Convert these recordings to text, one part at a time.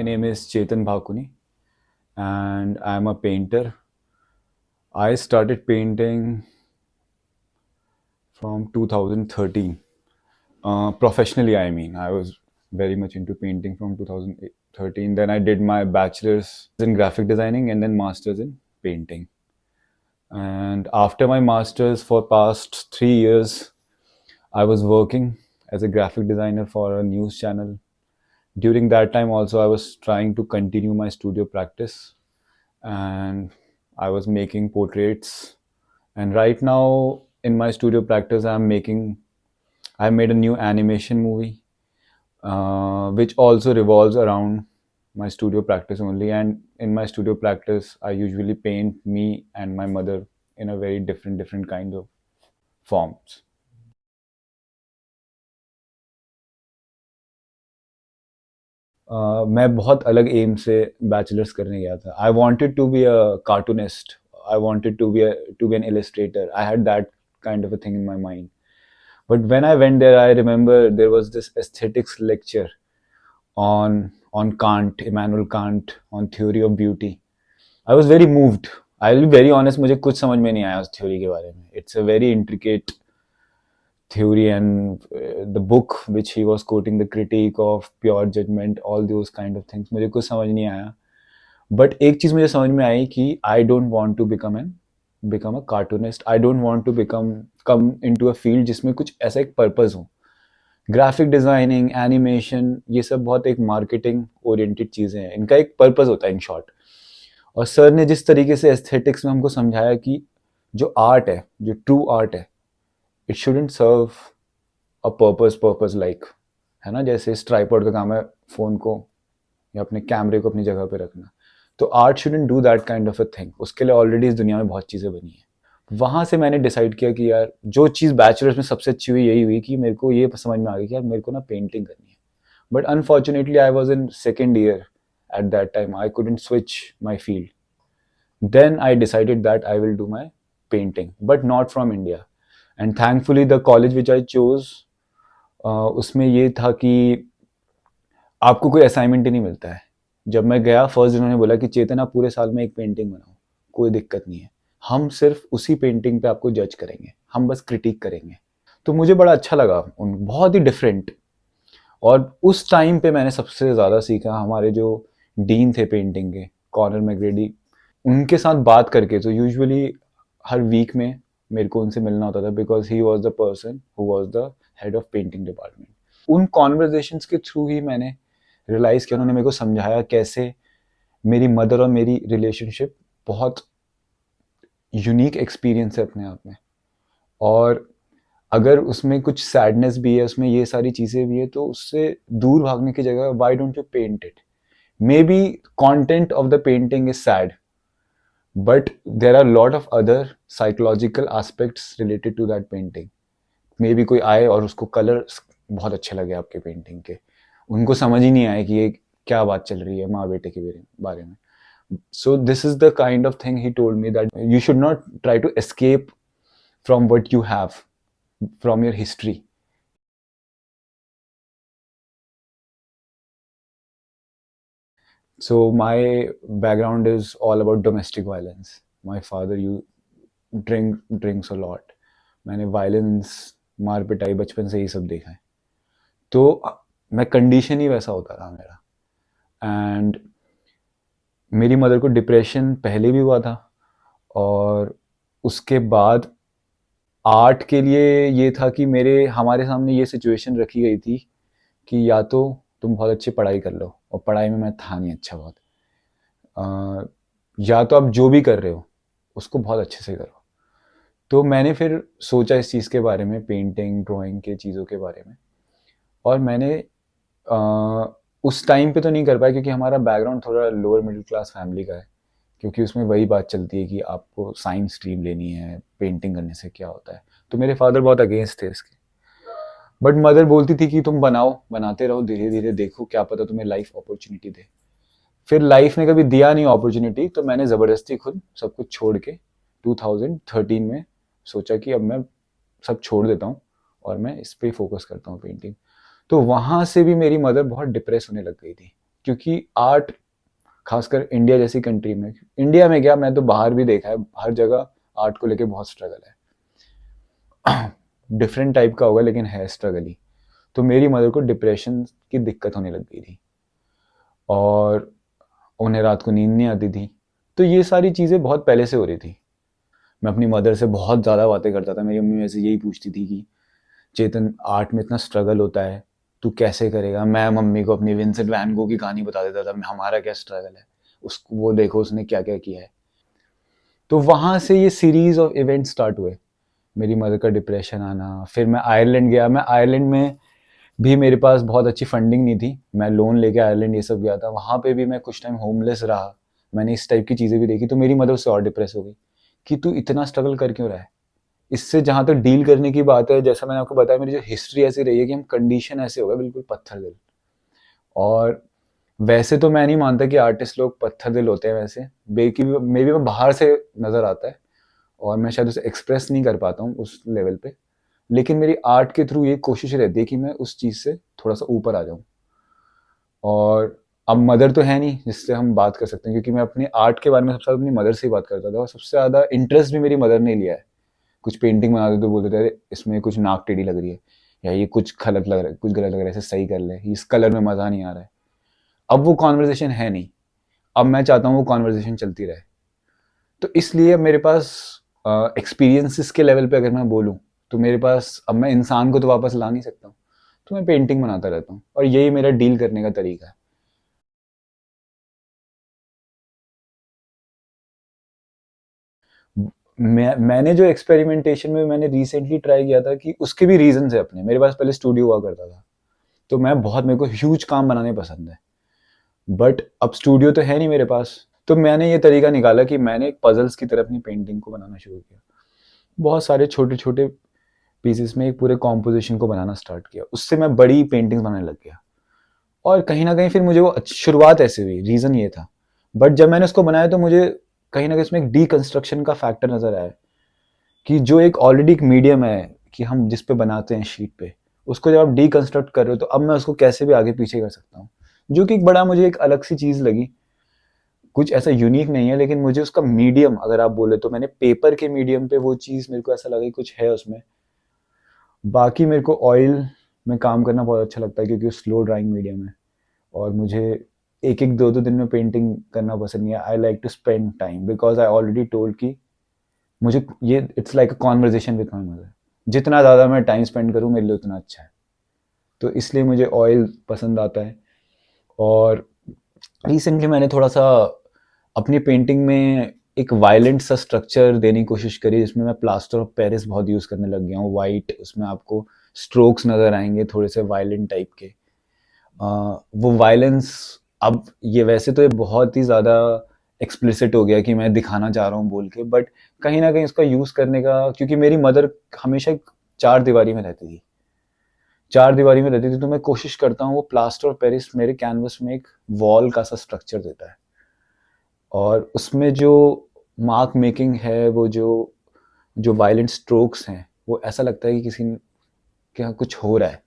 My name is Chetan Bhakuni and I am a painter. I started painting from 2013. Professionally, I mean, I was very much into painting from 2013. Then I did my bachelor's in graphic designing and then master's in painting. And after my master's, for past 3 years, I was working as a graphic designer for a news channel. During that time, also, I was trying to continue my studio practice and I was making portraits. And right now in my studio practice, I made a new animation movie, which also revolves around my studio practice only. And in my studio practice, I usually paint me and my mother in a very different kind of forms. मैं बहुत अलग M से bachelors करने गया था. I wanted to be a cartoonist. I wanted to be an illustrator. I had that kind of a thing in my mind. But when I went there, I remember there was this aesthetics lecture on Kant, Immanuel Kant, on theory of beauty. I was very moved. I'll be very honest, मुझे कुछ समझ में नहीं आया उस theory के बारे में. It's a very intricate theory, and the book which he was quoting, the critique of pure judgment, all those kind of things, मुझे कुछ समझ नहीं आया. बट एक चीज़ मुझे समझ में आई कि I don't want to become a cartoonist. I don't want to come into a field जिसमें कुछ ऐसा एक पर्पस हो. ग्राफिक डिज़ाइनिंग, एनिमेशन, ये सब बहुत एक मार्केटिंग ओरिएंटेड चीज़ें हैं. इनका एक पर्पस होता है इन शॉर्ट. और सर ने जिस तरीके से एस्थेटिक्स में हमको समझाया कि जो आर्ट है, जो ट्रू आर्ट है, it shouldn't serve a purpose like, है ना, जैसे ट्राइपॉड का काम है फ़ोन को या अपने कैमरे को अपनी जगह पे रखना. तो art shouldn't do that kind of a thing. उसके लिए ऑलरेडी इस दुनिया में बहुत चीज़ें बनी हैं. वहाँ से मैंने डिसाइड किया कि यार जो चीज़ बैचलर्स में सबसे अच्छी हुई यही हुई कि मेरे को ये समझ में आ गया कि यार मेरे को ना पेंटिंग करनी है. But unfortunately I was in second year at that time. I couldn't switch my field. Then I decided that I will do my painting, but not from India. And thankfully the college which I chose, उसमें ये था कि आपको कोई assignment ही नहीं मिलता है. जब मैं गया फर्स्ट उन्होंने बोला कि चेतन आप पूरे साल में एक पेंटिंग बनाओ, कोई दिक्कत नहीं है, हम सिर्फ उसी पेंटिंग पे आपको जज करेंगे, हम बस क्रिटिक करेंगे. तो मुझे बड़ा अच्छा लगा, उन बहुत ही डिफरेंट. और उस टाइम पे मैंने सबसे ज़्यादा सीखा हमारे जो डीन थे पेंटिंग के, कॉर्नर मैग्रेडी, उनके साथ बात करके. तो यूजुअली हर वीक में मेरे को उनसे मिलना होता था because he was the person who was the head of painting department. उन कॉन्वर्जेशंस के थ्रू ही मैंने रियलाइज़ किया, उन्होंने मेरे को समझाया कैसे मेरी मदर और मेरी रिलेशनशिप बहुत यूनिक एक्सपीरियंस है अपने आप में. और अगर उसमें कुछ सैडनेस भी है, उसमें ये सारी चीज़ें भी है, तो उससे दूर भागने की जगह why don't you paint it. Maybe content of the painting is sad, but there are lot of other psychological aspects related to that painting. Maybe कोई आए और उसको कलर बहुत अच्छे लगे आपके पेंटिंग के, उनको समझ ही नहीं आए कि ये क्या बात चल रही है माँ बेटे के बारे में. So this is the kind of thing he told me, that you should not try to escape from what you have, from your history. So my background is all about domestic violence. My father you drinks a lot. मैंने violence, मार पिटाई बचपन से ही सब देखा है. तो मैं कंडीशन ही वैसा होता था मेरा. एंड मेरी मदर को डिप्रेशन पहले भी हुआ था. और उसके बाद आर्ट के लिए ये था कि हमारे सामने ये सिचुएशन रखी गई थी कि या तो तुम बहुत अच्छी पढ़ाई कर लो, और पढ़ाई में मैं था नहीं अच्छा बहुत, या तो आप जो भी कर रहे हो उसको बहुत अच्छे से करो. तो मैंने फिर सोचा इस चीज़ के बारे में, पेंटिंग ड्राइंग के चीज़ों के बारे में. और मैंने उस टाइम पे तो नहीं कर पाया क्योंकि हमारा बैकग्राउंड थोड़ा लोअर मिडिल क्लास फैमिली का है. क्योंकि उसमें वही बात चलती है कि आपको साइंस स्ट्रीम लेनी है, पेंटिंग करने से क्या होता है. तो मेरे फादर बहुत अगेंस्ट थे इसके. बट मदर बोलती थी कि तुम बनाओ, बनाते रहो, धीरे धीरे देखो क्या पता तुम्हें लाइफ अपॉर्चुनिटी दे. फिर लाइफ ने कभी दिया नहीं अपॉर्चुनिटी, तो मैंने ज़बरदस्ती खुद सब कुछ छोड़ के 2013 में सोचा कि अब मैं सब छोड़ देता हूँ और मैं इस पे फोकस करता हूँ, पेंटिंग. तो वहाँ से भी मेरी मदर बहुत डिप्रेस होने लग गई थी. क्योंकि आर्ट, खासकर इंडिया जैसी कंट्री में, इंडिया में क्या, मैं तो बाहर भी देखा है, हर जगह आर्ट को लेके बहुत स्ट्रगल है। डिफरेंट टाइप का होगा लेकिन है स्ट्रगल ही। तो मेरी मदर को डिप्रेशन की दिक्कत होने लग गई थी और उन्हें रात को नींद नहीं आती थी। तो ये सारी चीज़ें बहुत पहले से हो रही थी। मैं अपनी मदर से बहुत ज़्यादा बातें करता था। मेरी मम्मी मेरे से यही पूछती थी कि चेतन, आर्ट में इतना स्ट्रगल होता है, तू कैसे करेगा। मैं मम्मी को अपनी विंसेंट वैन गो की कहानी बता देता था, हमारा क्या स्ट्रगल है, उसको वो देखो उसने क्या क्या किया है। तो वहाँ से ये सीरीज ऑफ इवेंट स्टार्ट हुए। मेरी मदर का डिप्रेशन आना, फिर मैं आयरलैंड गया। मैं आयरलैंड में भी मेरे पास बहुत अच्छी फंडिंग नहीं थी, मैं लोन लेके आयरलैंड ये सब गया था। वहाँ पे भी मैं कुछ टाइम होमलेस रहा। मैंने इस टाइप की चीज़ें भी देखी। तो मेरी मदर उससे और डिप्रेस हो गई कि तू इतना स्ट्रगल कर क्यों रहा है। इससे जहाँ तक डील करने की बात है, जैसा मैंने आपको बताया, मेरी जो हिस्ट्री ऐसी रही है कि हम कंडीशन ऐसे हो गए बिल्कुल पत्थर दिल। और वैसे तो मैं नहीं मानता कि आर्टिस्ट लोग पत्थर दिल होते हैं, वैसे बेकी मे बी मैं बाहर से नज़र आता है और मैं शायद उसे एक्सप्रेस नहीं कर पाता हूँ उस लेवल पे। लेकिन मेरी आर्ट के थ्रू ये कोशिश रहती है कि मैं उस चीज़ से थोड़ा सा ऊपर आ जाऊँ। और अब मदर तो है नहीं जिससे हम बात कर सकते हैं, क्योंकि मैं अपने आर्ट के बारे में सबसे ज़्यादा अपनी मदर से ही बात करता था और सबसे ज़्यादा इंटरेस्ट भी मेरी मदर ने लिया है। कुछ पेंटिंग बनाते तो बोलते थे अरे इसमें कुछ नाक टेढ़ी लग रही है, या ये कुछ गलत लग रहा है, कुछ गलत लग रहा है, इसे सही कर ले, इस कलर में मज़ा नहीं आ रहा है। अब वो कॉन्वर्जेसन है नहीं। अब मैं चाहता हूँ वो कॉन्वर्जेसन चलती रहे। तो इसलिए मेरे पास एक्सपीरियंसेस के लेवल पे अगर मैं बोलूँ, तो मेरे पास, अब मैं इंसान को तो वापस ला नहीं सकता हूँ, तो मैं पेंटिंग बनाता रहता हूँ और यही मेरा डील करने का तरीका है। मैंने जो एक्सपेरिमेंटेशन में मैंने रिसेंटली ट्राई किया था, कि उसके भी रीजन है अपने। मेरे पास पहले स्टूडियो हुआ करता था, तो मैं बहुत, मेरे को ह्यूज काम बनाने पसंद है। बट अब स्टूडियो तो है नहीं मेरे पास। तो मैंने ये तरीका निकाला कि मैंने एक पजल्स की तरह अपनी पेंटिंग को बनाना शुरू किया। बहुत सारे छोटे छोटे पीसेस में एक पूरे कॉम्पोजिशन को बनाना स्टार्ट किया। उससे मैं बड़ी पेंटिंग्स बनाने लग गया। और कहीं ना कहीं फिर मुझे वो शुरुआत ऐसे हुई, रीज़न ये था। बट जब मैंने उसको बनाया तो मुझे कहीं ना कहीं इसमें एक डीकंस्ट्रक्शन का फैक्टर नज़र आया, कि जो एक ऑलरेडी एक मीडियम है कि हम जिस पे बनाते हैं शीट पे, उसको जब आप डीकंस्ट्रक्ट कर रहे हो, तो अब मैं उसको कैसे भी आगे पीछे कर सकता हूँ। जो कि एक बड़ा मुझे एक अलग सी चीज़ लगी। कुछ ऐसा यूनिक नहीं है, लेकिन मुझे उसका मीडियम अगर आप बोले, तो मैंने पेपर के मीडियम पे वो चीज़, मेरे को ऐसा लगा कि कुछ है उसमें। बाकी मेरे को ऑयल में काम करना बहुत अच्छा लगता है, क्योंकि वो स्लो ड्राइंग मीडियम है। और मुझे एक एक दो दो दिन में पेंटिंग करना पसंद नहीं है। I like to spend time, because I already told कि मुझे ये, it's like a conversation with my mother. जितना ज़्यादा मैं टाइम स्पेंड करूँ मेरे लिए उतना अच्छा है। तो इसलिए मुझे ऑयल पसंद आता है। और रिसेंटली मैंने थोड़ा सा अपनी पेंटिंग में एक वायलेंट सा स्ट्रक्चर देने की कोशिश करी, जिसमें मैं प्लास्टर ऑफ पेरिस बहुत यूज़ करने लग गया हूँ। वाइट, उसमें आपको स्ट्रोक्स नज़र आएंगे थोड़े से वायलेंट टाइप के। वो वायलेंस, अब ये वैसे तो ये बहुत ही ज़्यादा एक्सप्लिसिट हो गया कि मैं दिखाना चाह रहा हूँ बोल के, बट कहीं ना कहीं इसका यूज़ करने का, क्योंकि मेरी मदर हमेशा एक चार दीवारी में रहती थी, चार दीवारी में रहती थी, तो मैं कोशिश करता हूँ वो प्लास्टर ऑफ पेरिस मेरे कैनवस में एक वॉल का सा स्ट्रक्चर देता है। और उसमें जो मार्क मेकिंग है, वो जो जो वायलेंट स्ट्रोक्स हैं, वो ऐसा लगता है कि किसी के यहाँ कुछ हो रहा है।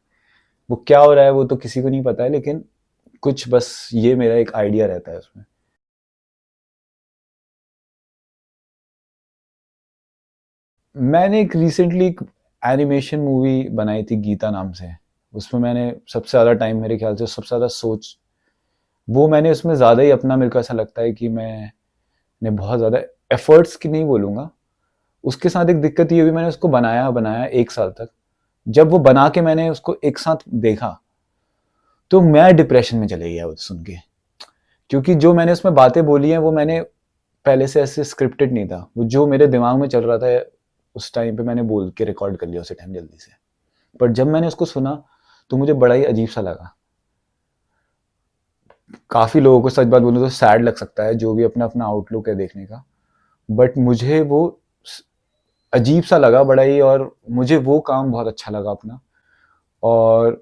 वो क्या हो रहा है वो तो किसी को नहीं पता है, लेकिन कुछ, बस ये मेरा एक आइडिया रहता है उसमें। मैंने एक रिसेंटली एक एनिमेशन मूवी बनाई थी गीता नाम से। उसमें मैंने सबसे ज़्यादा टाइम, मेरे ख्याल से सबसे ज़्यादा सोच, वो मैंने उसमें ज़्यादा ही अपना, मेरे को ऐसा लगता है कि मैंने बहुत ज़्यादा एफर्ट्स की नहीं बोलूँगा। उसके साथ एक दिक्कत ये हुई, मैंने उसको बनाया बनाया एक साल तक। जब वो बना के मैंने उसको एक साथ देखा, तो मैं डिप्रेशन में चले गया वो सुन के। क्योंकि जो मैंने उसमें बातें बोली हैं, वो मैंने पहले से ऐसे स्क्रिप्टेड नहीं था। वो जो मेरे दिमाग में चल रहा था उस टाइम पे, मैंने बोल के रिकॉर्ड कर लिया उसी टाइम जल्दी से। पर जब मैंने उसको सुना, तो मुझे बड़ा ही अजीब सा लगा। काफ़ी लोगों को, सच बात बोलूँ तो, सैड लग सकता है, जो भी अपना अपना आउटलुक है देखने का। बट मुझे वो अजीब सा लगा बड़ा ही, और मुझे वो काम बहुत अच्छा लगा अपना। और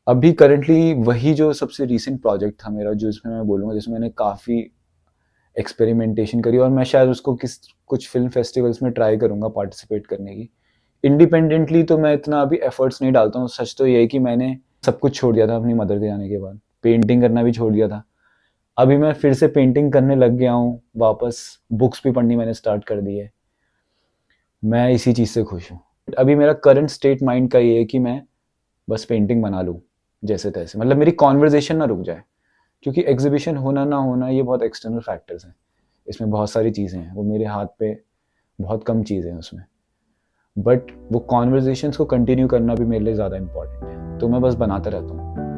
अभी करंटली वही जो सबसे रीसेंट प्रोजेक्ट था मेरा, जो इसमें मैं बोलूँगा जिसमें मैंने काफ़ी एक्सपेरिमेंटेशन करी, और मैं शायद उसको कुछ फिल्म फेस्टिवल्स में ट्राई करूँगा पार्टिसिपेट करने की। इंडिपेंडेंटली तो मैं इतना अभी एफर्ट्स नहीं डालता हूँ। सच तो ये है कि मैंने सब कुछ छोड़ दिया था अपनी मदर के जाने के बाद। पेंटिंग करना भी छोड़ दिया था। अभी मैं फिर से पेंटिंग करने लग गया हूँ वापस, बुक्स भी पढ़नी मैंने स्टार्ट कर दी है। मैं इसी चीज़ से खुश हूँ। अभी मेरा करंट स्टेट माइंड का ये है कि मैं बस पेंटिंग बना लूँ जैसे तैसे, मतलब मेरी कॉन्वर्जेशन ना रुक जाए, क्योंकि एग्जीबिशन होना ना होना ये बहुत एक्सटर्नल फैक्टर्स हैं, इसमें बहुत सारी चीज़ें हैं, वो मेरे हाथ पे बहुत कम चीज़ें हैं उसमें, बट वो कॉन्वर्जेशंस को कंटिन्यू करना भी मेरे लिए ज़्यादा इंपॉर्टेंट है, तो मैं बस बनाता रहता हूँ।